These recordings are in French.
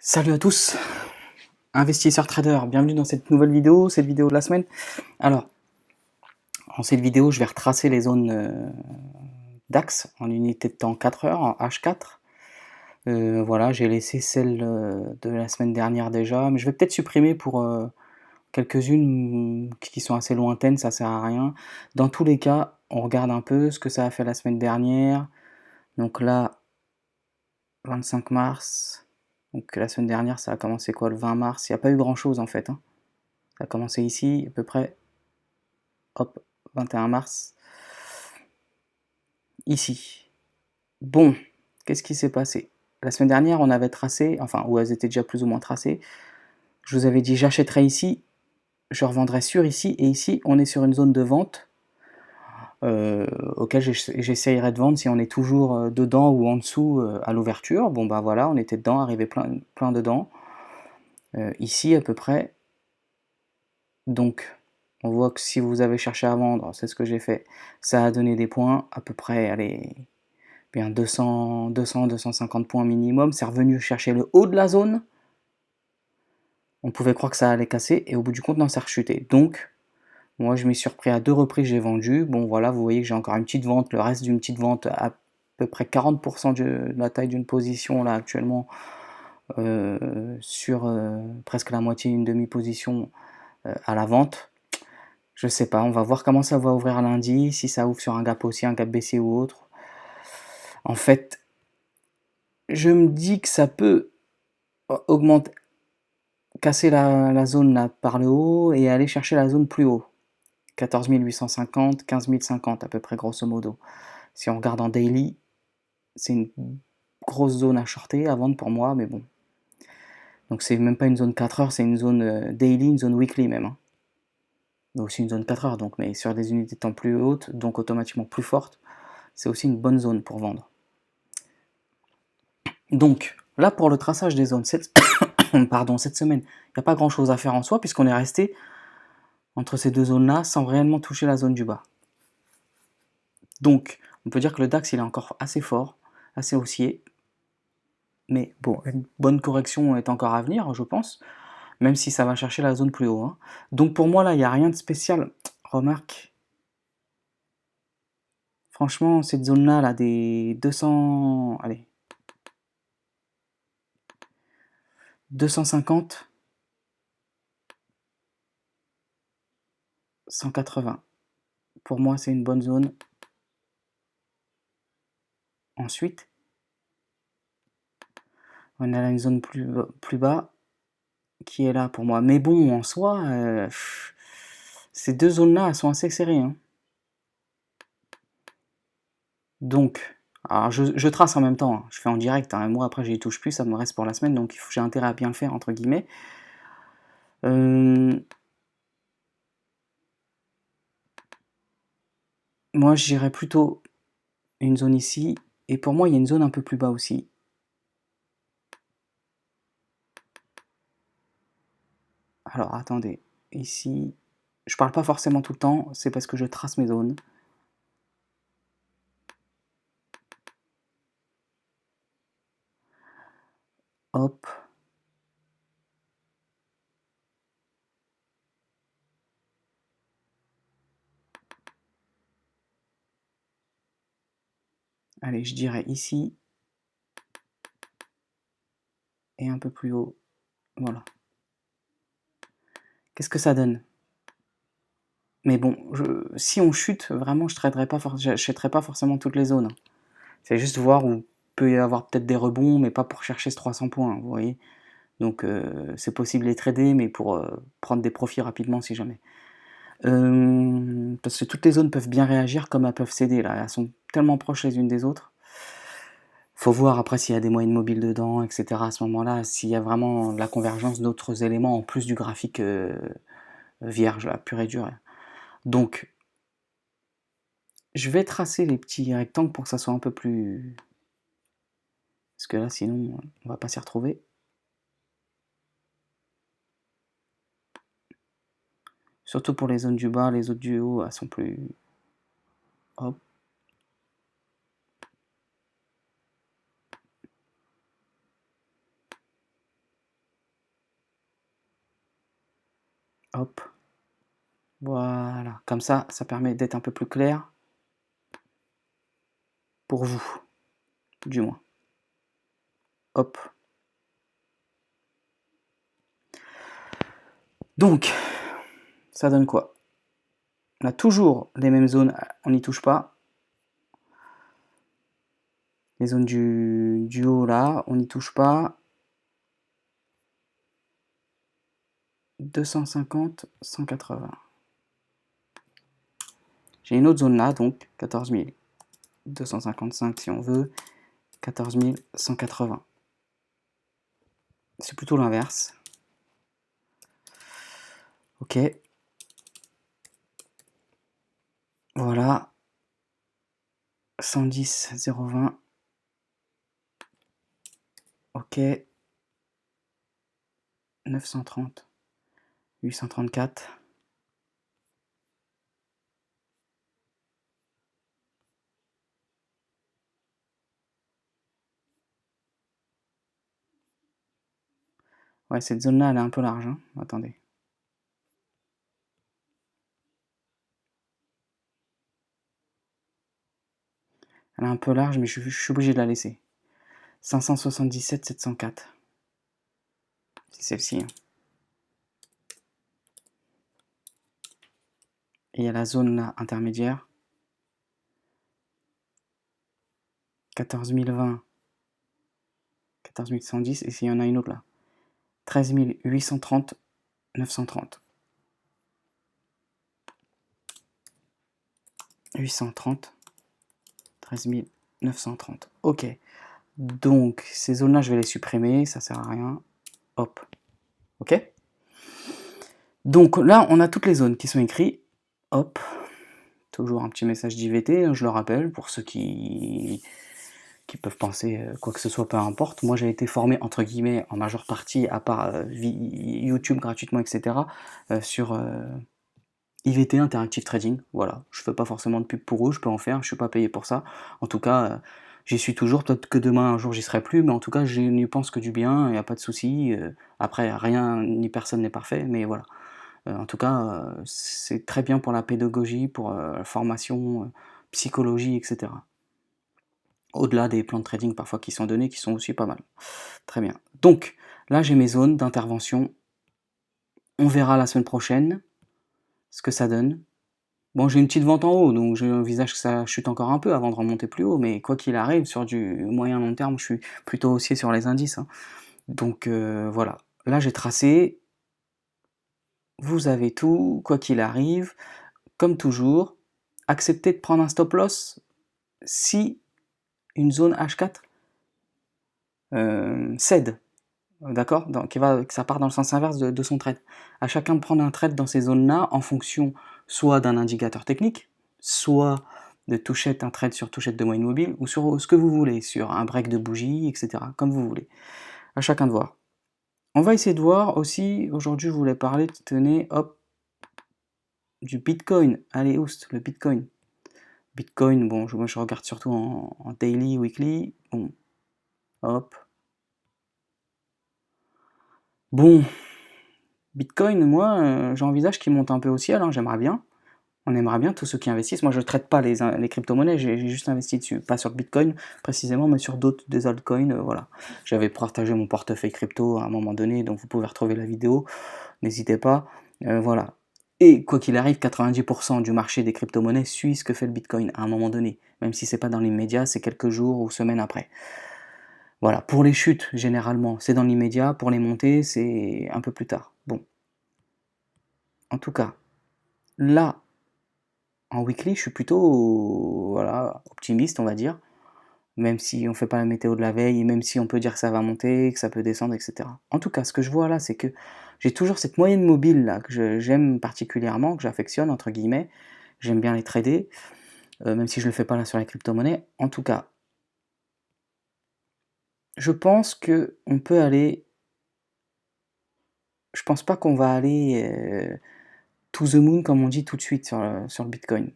Salut à tous, investisseurs traders, bienvenue dans cette nouvelle vidéo, cette vidéo de la semaine. Alors, en cette vidéo, je vais retracer les zones DAX en unité de temps 4 heures, en H4. Voilà, j'ai laissé celle de la semaine dernière déjà, mais je vais peut-être supprimer pour quelques-unes qui sont assez lointaines, ça sert à rien. Dans tous les cas, on regarde un peu ce que ça a fait la semaine dernière. Donc là, 25 mars, donc la semaine dernière, ça a commencé quoi, le 20 mars, il n'y a pas eu grand-chose en fait, hein. Ça a commencé ici, à peu près, hop, 21 mars, ici. Bon, qu'est-ce qui s'est passé? La semaine dernière, on avait tracé, enfin, où elles étaient déjà plus ou moins tracées. Je vous avais dit, j'achèterai ici, je revendrai sur ici, et ici, on est sur une zone de vente auquel j'essayerai de vendre si on est toujours dedans ou en dessous à l'ouverture. Bon, bah voilà, on était dedans, arrivé plein dedans. Ici, à peu près. Donc, on voit que si vous avez cherché à vendre, c'est ce que j'ai fait, ça a donné des points, à peu près, allez, bien 200-250 points minimum. C'est revenu chercher le haut de la zone. On pouvait croire que ça allait casser, et au bout du compte, non, ça a rechuté. Donc, moi, je m'y suis repris à 2 reprises, j'ai vendu. Bon, voilà, vous voyez que j'ai encore une petite vente, le reste d'une petite vente à peu près 40% de la taille d'une position, là, actuellement, sur presque la moitié, une demi-position à la vente. Je sais pas, on va voir comment ça va ouvrir lundi, si ça ouvre sur un gap haussier, un gap baissier ou autre. En fait, je me dis que ça peut augmenter, casser la zone là par le haut et aller chercher la zone plus haut. 14 850, 15 050 à peu près grosso modo. Si on regarde en daily, c'est une grosse zone à shorter, à vendre pour moi, mais bon. Donc c'est même pas une zone 4 heures, c'est une zone daily, une zone weekly même, hein. Mais aussi une zone 4 heures, donc, mais sur des unités de temps plus hautes, donc automatiquement plus fortes, c'est aussi une bonne zone pour vendre. Donc, là pour le traçage des zones, pardon, cette semaine, il n'y a pas grand chose à faire en soi, puisqu'on est resté entre ces deux zones-là sans réellement toucher la zone du bas. Donc, on peut dire que le DAX il est encore assez fort, assez haussier, mais bon, une bonne correction est encore à venir, je pense, même si ça va chercher la zone plus haut, hein. Donc pour moi là, il n'y a rien de spécial. Remarque, franchement, cette zone-là, là, des 200, allez, 250, 180. Pour moi, c'est une bonne zone. Ensuite, on a là une zone plus bas qui est là pour moi. Mais bon, en soi, ces deux zones-là, elles sont assez serrées, hein. Donc, alors je trace en même temps, hein. Je fais en direct, hein. Moi après j'y touche plus, ça me reste pour la semaine, donc j'ai intérêt à bien le faire, entre guillemets. Moi j'irais plutôt une zone ici, et pour moi il y a une zone un peu plus bas aussi. Alors attendez, ici, je parle pas forcément tout le temps, c'est parce que je trace mes zones. Hop. Allez, je dirais ici, et un peu plus haut. Voilà. Qu'est-ce que ça donne? Mais bon, si on chute, vraiment, je n'achèterai pas forcément toutes les zones, hein. C'est juste voir où peut y avoir peut-être des rebonds, mais pas pour chercher ce 300 points, vous voyez. Donc c'est possible les trader, mais pour prendre des profits rapidement si jamais. Parce que toutes les zones peuvent bien réagir comme elles peuvent céder, là. Elles sont tellement proches les unes des autres. Faut voir après s'il y a des moyennes mobiles dedans, etc. À ce moment-là, s'il y a vraiment la convergence d'autres éléments en plus du graphique vierge, là, pur et dur. Donc, je vais tracer les petits rectangles pour que ça soit un peu plus... Parce que là, sinon, on va pas s'y retrouver. Surtout pour les zones du bas, les autres du haut, elles sont plus... Hop. hop, voilà. Comme ça permet d'être un peu plus clair pour vous, du moins. Hop. Donc, ça donne quoi? On a toujours les mêmes zones, on n'y touche pas. Les zones du haut là, on n'y touche pas. 250, 180. J'ai une autre zone là, donc 14 255 si on veut, 14 180. C'est plutôt l'inverse. Ok. Voilà. 110, 020. Ok. 930. 834. Ouais, cette zone-là, elle est un peu large. Hein. Attendez. Elle est un peu large, mais je suis obligé de la laisser. 577, 704. C'est celle-ci. Hein. Et il y a la zone là, intermédiaire. 14 020. 14 110. Et s'il y en a une autre là. 13 830, 930. 830. 13 930. Ok. Donc, ces zones-là, je vais les supprimer. Ça sert à rien. Hop. Ok. Donc là, on a toutes les zones qui sont écrites. Hop. Toujours un petit message d'IVT, je le rappelle, pour ceux qui peuvent penser quoi que ce soit, peu importe. Moi, j'ai été formé, entre guillemets, en majeure partie, à part YouTube gratuitement, etc., sur IVT Interactive Trading. Voilà, je fais pas forcément de pub pour eux, je peux en faire, je suis pas payé pour ça. En tout cas, j'y suis toujours, peut-être que demain, un jour, j'y serai plus, mais en tout cas, je n'y pense que du bien, il n'y a pas de souci. Après, rien ni personne n'est parfait, mais voilà. En tout cas, c'est très bien pour la pédagogie, pour la formation, psychologie, etc. Au-delà des plans de trading parfois qui sont donnés, qui sont aussi pas mal. Très bien. Donc, là, j'ai mes zones d'intervention. On verra la semaine prochaine ce que ça donne. Bon, j'ai une petite vente en haut, donc j'envisage que ça chute encore un peu avant de remonter plus haut, mais quoi qu'il arrive, sur du moyen long terme, je suis plutôt haussier sur les indices. Hein. Donc, voilà. Là, j'ai tracé. Vous avez tout, quoi qu'il arrive. Comme toujours, acceptez de prendre un stop loss si une zone H4 cède, d'accord, que ça part dans le sens inverse de son trade. À chacun de prendre un trade dans ces zones-là en fonction soit d'un indicateur technique, soit de touchette, un trade sur touchette de moyenne mobile, ou sur ce que vous voulez, sur un break de bougie, etc., comme vous voulez. À chacun de voir. On va essayer de voir aussi, aujourd'hui je voulais parler, tenez, hop, du Bitcoin. Allez, oust, le Bitcoin. Bitcoin, bon, moi je regarde surtout en daily, weekly. Bon, hop. Bon, Bitcoin, moi, j'envisage qu'il monte un peu au ciel, hein, j'aimerais bien. On aimerait bien, tous ceux qui investissent. Moi, je ne traite pas les crypto-monnaies, j'ai juste investi dessus. Pas sur Bitcoin précisément, mais sur d'autres, des altcoins, voilà. J'avais partagé mon portefeuille crypto à un moment donné, donc vous pouvez retrouver la vidéo. N'hésitez pas. Voilà. Et quoi qu'il arrive, 90% du marché des crypto-monnaies suit ce que fait le Bitcoin à un moment donné. Même si c'est pas dans l'immédiat, c'est quelques jours ou semaines après. Voilà. Pour les chutes, généralement, c'est dans l'immédiat. Pour les montées, c'est un peu plus tard. Bon. En tout cas, là, en weekly, je suis plutôt voilà, optimiste, on va dire. Même si on fait pas la météo de la veille, et même si on peut dire que ça va monter, que ça peut descendre, etc. En tout cas, ce que je vois là, c'est que j'ai toujours cette moyenne mobile là, que j'aime particulièrement, que j'affectionne, entre guillemets. J'aime bien les trader, même si je le fais pas là sur les crypto-monnaies. En tout cas, je pense que on peut aller. Je pense pas qu'on va aller to the moon, comme on dit tout de suite sur le Bitcoin.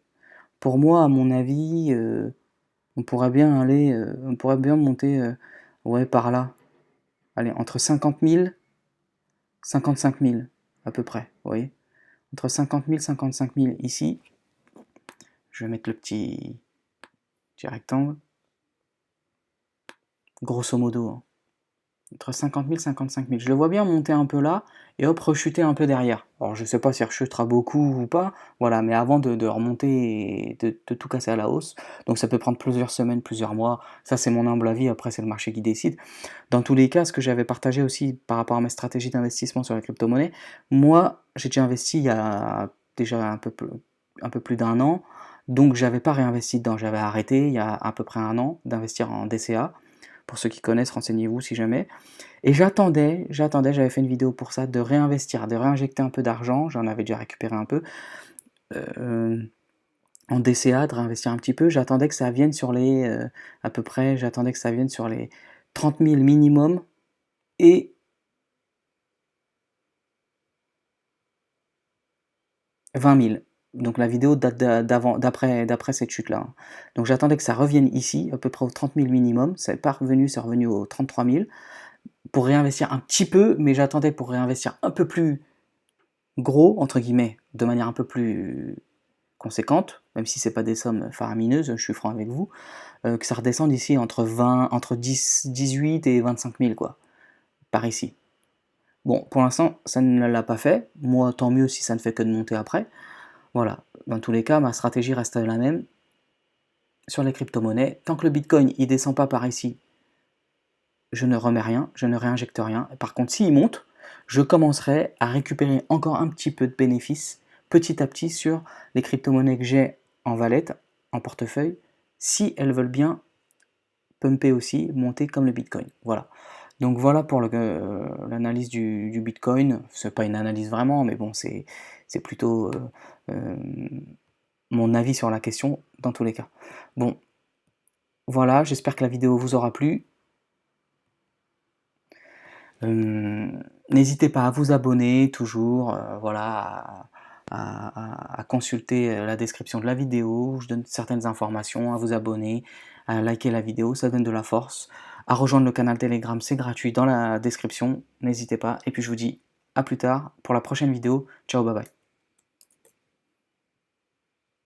Pour moi, à mon avis, on pourrait bien aller, on pourrait bien monter, ouais, par là. Allez, entre 50 000, 55 000, à peu près, vous voyez. entre 50 000 et 55 000 ici. Je vais mettre le petit rectangle. Grosso modo, hein. Entre 50 000 et 55 000. Je le vois bien monter un peu là, et hop, rechuter un peu derrière. Alors je sais pas si il rechutera beaucoup ou pas, voilà, mais avant de remonter et de tout casser à la hausse. Donc ça peut prendre plusieurs semaines, plusieurs mois, ça c'est mon humble avis, après c'est le marché qui décide. Dans tous les cas, ce que j'avais partagé aussi par rapport à mes stratégies d'investissement sur la crypto-monnaie, moi j'ai déjà investi il y a déjà un peu plus d'un an, donc j'avais pas réinvesti dedans, j'avais arrêté il y a à peu près un an d'investir en DCA. Pour ceux qui connaissent, renseignez-vous si jamais. Et j'attendais, j'avais fait une vidéo pour ça, de réinvestir, de réinjecter un peu d'argent, j'en avais déjà récupéré un peu, en DCA, de réinvestir un petit peu. J'attendais que ça vienne sur les, à peu près, j'attendais que ça vienne sur les 30 000 minimum, et 20 000. Donc la vidéo date d'après cette chute-là, hein. Donc j'attendais que ça revienne ici, à peu près aux 30 000 minimum, ça n'est pas revenu, c'est revenu aux 33 000, pour réinvestir un petit peu, mais j'attendais pour réinvestir un peu plus gros, entre guillemets, de manière un peu plus conséquente, même si c'est pas des sommes faramineuses, je suis franc avec vous, que ça redescende ici entre 18 et 25 000, quoi, par ici. Bon, pour l'instant, ça ne l'a pas fait, moi tant mieux si ça ne fait que de monter après, voilà. Dans tous les cas, ma stratégie reste la même sur les crypto-monnaies. Tant que le Bitcoin il descend pas par ici, je ne remets rien, je ne réinjecte rien. Par contre, s'il monte, je commencerai à récupérer encore un petit peu de bénéfices petit à petit sur les crypto-monnaies que j'ai en wallet, en portefeuille, si elles veulent bien pumper aussi, monter comme le Bitcoin. Voilà. Donc voilà pour l'analyse du Bitcoin. C'est pas une analyse vraiment, mais bon, c'est plutôt euh, mon avis sur la question dans tous les cas. Bon, voilà, j'espère que la vidéo vous aura plu. N'hésitez pas à vous abonner toujours, voilà, à consulter la description de la vidéo, où je donne certaines informations, à vous abonner, à liker la vidéo, ça donne de la force, à rejoindre le canal Telegram, c'est gratuit dans la description, n'hésitez pas, et puis je vous dis à plus tard pour la prochaine vidéo, ciao, bye bye.